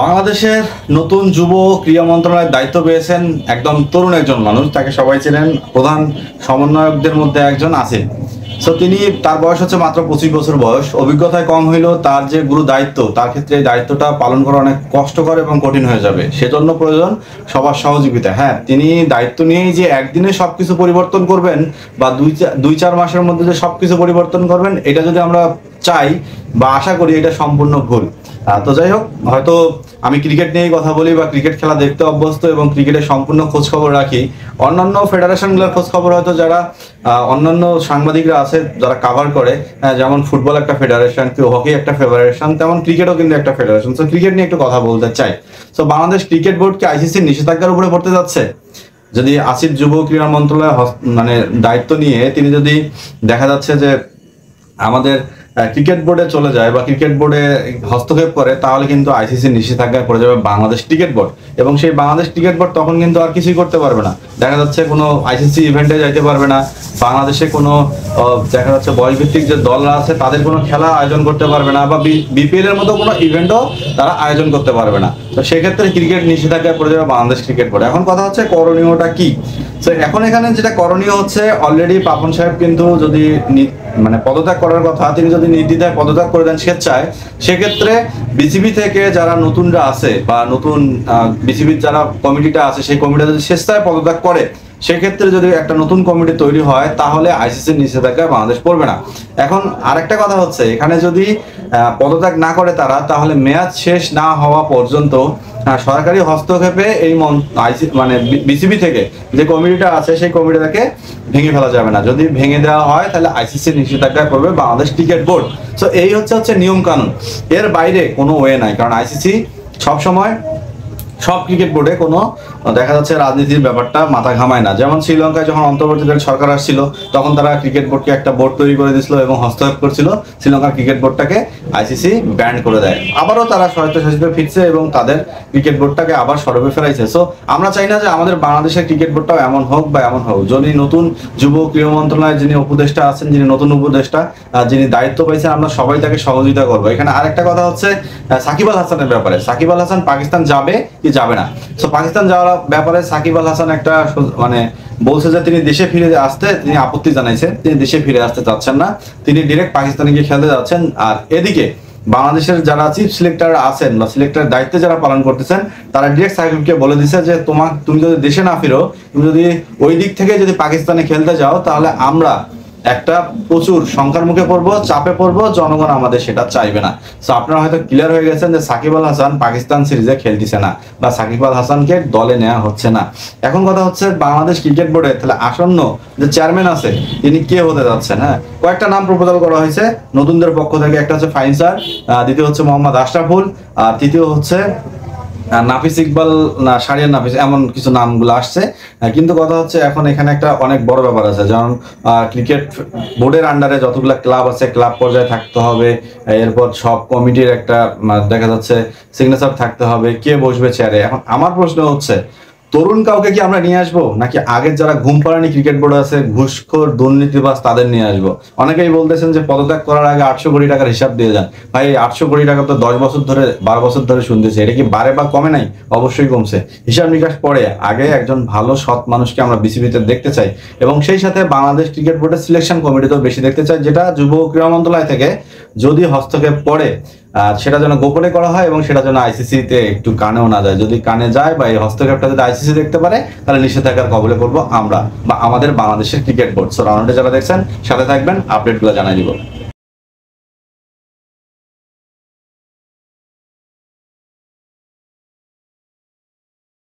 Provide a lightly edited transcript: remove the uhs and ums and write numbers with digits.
বাংলাদেশের নতুন যুব ক্রীড়া মন্ত্রণালয়ের দায়িত্ব পেয়েছেন একদম তরুণ একজন মানুষ, তাকে সবাই চেনেন, প্রধান সমন্বয়কদের মধ্যে একজন আছেন। সো তিনি, তার বয়স হচ্ছে মাত্র 25 বছর বয়স, অভিজ্ঞতায় কম হইলেও তার যে গুরু দায়িত্ব, তার ক্ষেত্রে এই দায়িত্বটা পালন করা অনেক কষ্টকর এবং কঠিন হয়ে যাবে। সেজন্য প্রয়োজন সবার সহযোগিতা। হ্যাঁ, তিনি দায়িত্ব নিয়েই যে একদিনে সবকিছু পরিবর্তন করবেন বা দুই চার মাসের মধ্যে যে সবকিছু পরিবর্তন করবেন, এটা যদি আমরা চাই বা আশা করি, এটা সম্পূর্ণ ভুল। তো যাই হোক, হয়তো আমি ক্রিকেট নিয়েই কথা বলি বা ক্রিকেট খেলা দেখতে অভ্যস্ত এবং ক্রিকেটের সম্পূর্ণ খোঁজ খবর রাখি। অন্যান্য ফেডারেশনগুলোর খোঁজ খবর হয়তো যারা অন্যান্য সাংবাদিকরা আছে যারা কাভার করে, যেমন ফুটবল একটা ফেডারেশন, কেউ হকি একটা ফেডারেশন, তেমন ক্রিকেটও কিন্তু একটা ফেডারেশন। সো ক্রিকেট নিয়ে একটু কথা বলতে চাই। সো বাংলাদেশ ক্রিকেট বোর্ড কি আইসিসির নিষেধাজ্ঞার উপরে পড়তে যাচ্ছে? যদি আসিফ যুব ক্রীড়া মন্ত্রণালয় মানে দায়িত্ব নিয়ে তিনি যদি দেখা যাচ্ছে যে আমাদের ক্রিকেট বোর্ডে চলে যায় বা ক্রিকেট বোর্ডে হস্তক্ষেপ করে, তাহলে কিন্তু আইসিসি নিষেধাজ্ঞায় পড়ে যাবে বাংলাদেশ ক্রিকেট বোর্ড, এবং সেই বাংলাদেশ ক্রিকেট বোর্ড তখন কিন্তু আর কিছুই করতে পারবে না। দেখা যাচ্ছে কোনো আইসিসি ইভেন্টে যাইতে পারবে না, বাংলাদেশে কোনো দেখা যাচ্ছে বয়সভিত্তিক যে দলরা আছে তাদের কোনো খেলা আয়োজন করতে পারবে না, বা বিপিএল এর মতো কোনো ইভেন্টও তারা আয়োজন করতে পারবে না। তো সেক্ষেত্রে ক্রিকেট নিষেধাজ্ঞায় পড়ে যাবে বাংলাদেশ ক্রিকেট বোর্ড। এখন কথা হচ্ছে করণীয়টা কি? তো এখন এখানে যেটা করণীয় হচ্ছে, অলরেডি পাপন সাহেব কিন্তু যদি মানে পদত্যাগ করার কথা, তিনি যদি নির্দ্বিধায় পদত্যাগ করে দেন স্বেচ্ছায়, সেক্ষেত্রে বিসিবি থেকে যারা নতুনরা আছে বা নতুন বিসিবির যারা কমিটিটা আছে, সেই কমিটিটা যদি স্বেচ্ছায় পদত্যাগ করে, সেক্ষেত্রে যদি একটা নতুন কমিটি তৈরি হয়, তাহলে আইসিসির নিষেধাজ্ঞায় বাংলাদেশ পড়বে না। এখন আরেকটা কথা হচ্ছে, এখানে যদি পদত্যাগ না করে তারা, তাহলে মেয়াদ শেষ না হওয়া পর্যন্ত সরকারি হস্তক্ষেপে এই মানে বিসিবি থেকে যে কমিটিটা আছে, সেই কমিটিটাকে ভেঙে ফেলা যাবে না। যদি ভেঙে দেওয়া হয়, তাহলে আইসিসি নিষেধাজ্ঞা করবে বাংলাদেশ ক্রিকেট বোর্ড। সো এই হচ্ছে নিয়ম কানুন, এর বাইরে কোনো ওয়ে নাই। কারণ আইসিসি সবসময় সব ক্রিকেট বোর্ডে কোনো দেখা যাচ্ছে রাজনীতির ব্যাপারটা মাথা ঘামায় না। যেমন শ্রীলঙ্কায় যখন অন্তর্বর্তীকালীন সরকার আসছিল, তখন তারা ক্রিকেট বোর্ডকে একটা বোর্ড তৈরি করে দিয়েছিল এবং হস্তক্ষেপ করছিল, শ্রীলঙ্কার ক্রিকেট বোর্ডটাকে আইসিসি ব্যান্ড করে দেয়। আবারও তারা স্বায়ত্তশাসিত ফিরছে এবং তাদের ক্রিকেট বোর্ডটাকে আবার সরবে ফেরাইছে। সো আমরা চাই না যে আমাদের বাংলাদেশের ক্রিকেট বোর্ডটাও এমন হোক বা এমন হোক। যদি নতুন যুব ক্রীড়া মন্ত্রণালয়ের যিনি উপদেষ্টা আছেন, যিনি নতুন উপদেষ্টা, যিনি দায়িত্ব পাইছেন, আমরা সবাই তাকে সহযোগিতা করবো। এখানে আরেকটা কথা হচ্ছে সাকিব আল হাসানের ব্যাপারে। সাকিব আল হাসান পাকিস্তান যাবে কি যাবে না? সো পাকিস্তান যাওয়ার ব্যাপারে সাকিব আল হাসান একটা মানে বলছে যে তিনি দেশে ফিরে আসতে তিনি আপত্তি জানাইছেন, তিনি দেশে ফিরে আসতে চাচ্ছেন না, তিনি ডিরেক্ট পাকিস্তানে গিয়ে খেলতে যাচ্ছেন। আর এদিকে বাংলাদেশের যারা চিফ সিলেক্টর আছেন বা সিলেক্টর দায়িত্বে যারা পালন করতেছেন, তারা ডিরেক্ট সাকিবকে বলে দিচ্ছে যে তুমি যদি দেশে না ফিরো, তুমি যদি ওই দিক থেকে যদি পাকিস্তানে খেলতে যাও, তাহলে আমরা একটা প্রচুর সংখ্যার মুখে পড়বো, চাপে পড়বো, জনগণ আমাদের সেটা চাইবে না। সো আপনারা হয়তো ক্লিয়ার হয়ে গেছেন যে সাকিব আল হাসান পাকিস্তান সিরিজে খেলতেছে না বা সাকিব আল হাসানকে দলে নেওয়া হচ্ছে না। এখন কথা হচ্ছে বাংলাদেশ ক্রিকেট বোর্ডে তাহলে আসন্ন যে চেয়ারম্যান আছে, তিনি কে হতে যাচ্ছেন? হ্যাঁ, কয়েকটা নাম প্রপোজাল করা হয়েছে নতুনদের পক্ষ থেকে। একটা হচ্ছে ফাইন স্যার, দ্বিতীয় হচ্ছে মোহাম্মদ আশরাফুল, আর তৃতীয় হচ্ছে নাফিস ইকবাল না শারিয়ার নাফিস, এমন কিছু নামগুলো আসছে। কিন্তু কথা হচ্ছে এখন এখানে একটা অনেক বড় ব্যাপার আছে, যেমন ক্রিকেট বোর্ডের আন্ডারে যতগুলো ক্লাব আছে, ক্লাব পর্যায়ে থাকতে হবে, এরপর সব কমিটির একটা দেখা যাচ্ছে সিগনেচার থাকতে হবে, কে বসবে চেয়ারে। এখন আমার প্রশ্ন হচ্ছে, তরুণ কাউকে কি আমরা নিয়ে আসবো, নাকি আগের যারা ঘুম পাড়ানি ক্রিকেট বোর্ড আছে, ঘুষখোর দুর্নীতিবাজ, তাদের নিয়ে আসবো? অনেকেই বলতেছেন যে পদত্যাগ করার আগে 800 কোটি টাকার হিসাব দিয়ে যান। ভাই, 800 কোটি টাকা তো 10 বছর ধরে 12 বছর ধরে শুনতেছি, এটা কি বাড়ে বা কমে নাই? অবশ্যই কমছে। হিসাব নিকাশ পরে আগে একজন ভালো সৎ মানুষকে আমরা বিসিবিতে দেখতে চাই, এবং সেই সাথে বাংলাদেশ ক্রিকেট বোর্ডের সিলেকশন কমিটিতেও বেশি দেখতে চাই, যেটা যুব ক্রীড়া মন্ত্রণালয় থেকে যদি হস্তক্ষেপ পড়ে, সেটা যেন গোপনে করা হয় এবং সেটা যেন আইসিসিতে একটু কানেও না যায়। যদি কানে যায় বা এই হস্তক্ষেপটা যদি আইসিসি দেখতে পারে, তাহলে নিষেধাজ্ঞার কবলে পড়বো আমরা বা আমাদের বাংলাদেশের ক্রিকেট বোর্ড। সো রাউন্ডে যারা দেখছেন সাথে থাকবেন, আপডেটগুলো জানাই দিব।